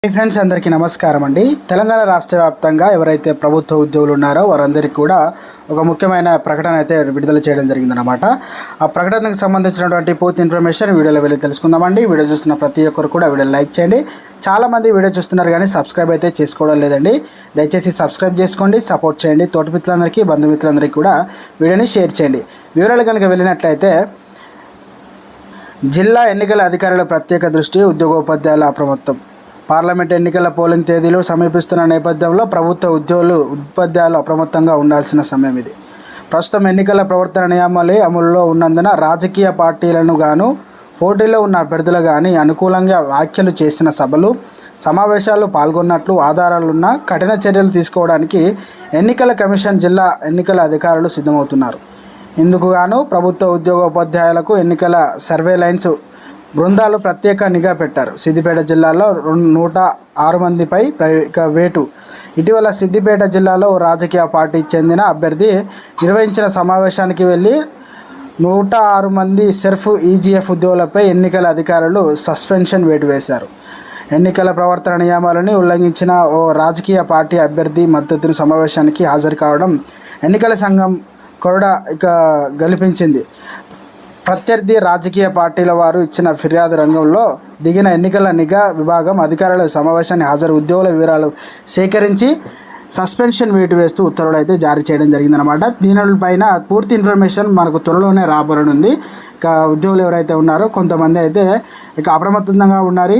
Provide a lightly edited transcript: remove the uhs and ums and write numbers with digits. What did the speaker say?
Friends అందరికీ నమస్కారం అండి. తెలంగాణ రాష్ట్ర వ్యాప్తంగా ఎవరైతే ప్రభుత్వ ఉద్యోగులు ఉన్నారో వారందరికీ కూడా ఒక ముఖ్యమైన ప్రకటన అయితే విడుదల చేయడం జరిగిందనమాట. ఆ ప్రకటనకు సంబంధించినటువంటి పూర్తి ఇన్ఫర్మేషన్ వీడియోలో వెళ్ళి తెలుసుకుందామండి. వీడియో చూస్తున్న ప్రతి ఒక్కరు కూడా వీడియో లైక్ చేయండి. చాలామంది వీడియో చూస్తున్నారు కానీ సబ్స్క్రైబ్ అయితే చేసుకోవడం లేదండి. దయచేసి సబ్స్క్రైబ్ చేసుకోండి, సపోర్ట్ చేయండి. తోటి మిత్రులందరికీ, బంధుమిత్రులందరికీ కూడా వీడియోని షేర్ చేయండి. వివరాలు కనుక వెళ్ళినట్లయితే, జిల్లా ఎన్నికల అధికారుల ప్రత్యేక దృష్టి, ఉద్యోగోపాధ్యాయుల అప్రమత్తం. పార్లమెంట్ ఎన్నికల పోలింగ్ తేదీలు సమీపిస్తున్న నేపథ్యంలో ప్రభుత్వ ఉపాధ్యాయులు అప్రమత్తంగా ఉండాల్సిన సమయం ఇది. ప్రస్తుతం ఎన్నికల ప్రవర్తన నియమాలే అమలులో ఉన్నందున రాజకీయ పార్టీలను గాను పోటీలో ఉన్న అభ్యర్థులు కానీ అనుకూలంగా వ్యాఖ్యలు చేసిన సభలు, సమావేశాలు పాల్గొన్నట్లు ఆధారాలున్న కఠిన చర్యలు తీసుకోవడానికి ఎన్నికల కమిషన్, జిల్లా ఎన్నికల అధికారులు సిద్ధమవుతున్నారు. ఇందుకు గాను ప్రభుత్వ ఉద్యోగోపాధ్యాయులకు ఎన్నికల సర్వేలైన్స్ బృందాలు ప్రత్యేక నిఘా పెట్టారు. సిద్దిపేట జిల్లాలో 106 మందిపై వేటు. ఇటీవల సిద్దిపేట జిల్లాలో రాజకీయ పార్టీకి చెందిన అభ్యర్థి నిర్వహించిన సమావేశానికి వెళ్ళి 106 మంది సెర్ఫ్ ఈజీఎఫ్ ఉద్యోగులపై ఎన్నికల అధికారులు సస్పెన్షన్ వేటు వేశారు. ఎన్నికల ప్రవర్తన నియమాలను ఉల్లంఘించిన ఓ రాజకీయ పార్టీ అభ్యర్థి మద్దతు సమావేశానికి హాజరు కావడం ఎన్నికల సంఘం కొరడా గెలిపించింది. ప్రత్యర్థి రాజకీయ పార్టీల వారు ఇచ్చిన ఫిర్యాదు రంగంలో దిగిన ఎన్నికల నిఘా విభాగం అధికారుల సమావేశాన్ని హాజరు ఉద్యోగుల వివరాలు సేకరించి సస్పెన్షన్ వేటు వేస్తూ ఉత్తర్వులు అయితే జారీ చేయడం జరిగిందనమాట. దీనిపైన పూర్తి ఇన్ఫర్మేషన్ మనకు త్వరలోనే రాబోనుంది. ఇక ఉద్యోగులు ఎవరైతే ఉన్నారో కొంతమంది అయితే ఇక అప్రమత్తంగా ఉన్నారు.